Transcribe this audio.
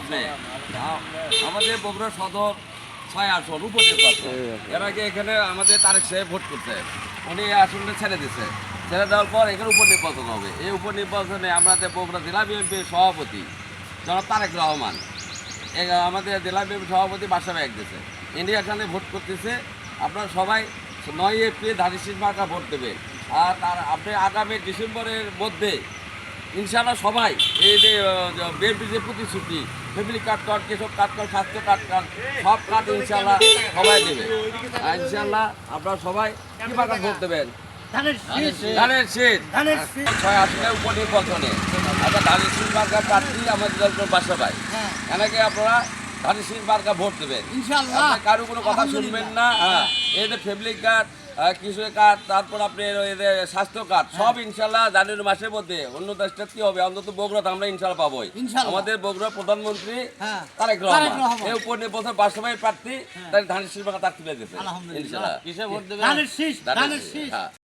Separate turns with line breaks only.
আপনি আমাদের বগুড়া সদর 6 আসন উপনির্বাচন এর আগে এখানে আমাদের তারেক সাহেব ভোট করছে, উনি এই আসনটা ছেড়ে দিচ্ছে। ছেড়ে দেওয়ার পর এখানে উপনির্বাচন হবে। এই উপনির্বাচনে আমাদের বগুড়া জেলা বিএনপির সভাপতি জনাব তারেক রহমান, আমাদের জেলা বিএনপি সভাপতি বাসা ব্যাগ দিয়েছে, ইনি এখানে ভোট করতেছে। আপনারা সবাই 9 এপ্রিল ধানের মার্কা ভোট দেবেন। আর তার আপনি আগামী ডিসেম্বরের মধ্যে ইনশাআল্লাহ সবাই এই যে বিএনপির যে প্রতিশ্রুতি ফ্যামিলি কার্ড কেসব কার্ড স্বাস্থ্য কার্ড সব কার্ড ইনশাআল্লাহ সবাই দেবে। ইনশাআল্লাহ আপনারা সবাই কি মার্কা ভোট দেবেন? ধানের শীষ 6 আসনে উপনির্বাচনে আমরা ধানের শীষ মার্কা প্রার্থী আমাদের বাসা ভাই, এনাকে আপনারা ধানের শীষ মার্কা ভোট দেবেন ইনশাআল্লাহ। কারো কোনো কথা শুনবেন না। হ্যাঁ, এই যে ফ্যামিলি কার্ড কৃষক কার্ড তারপর আপনার এদের স্বাস্থ্য কার্ড সব ইনশাল্লাহ জানুয়ারি মাসের মধ্যে অন্য দেশটা কি হবে অন্তত বগুড়াতে আমরা ইনশাল্লাহ পাবোই। আমাদের বগুড়া প্রধানমন্ত্রী তারেক রহমান এই উপনির্বাচন বাসভাই প্রার্থী তাই ধানের শীষ মার্কা তার তুলে দিতে ইনশাল্লাহ। কিসে ভোট দেবে? ধানের শীষ।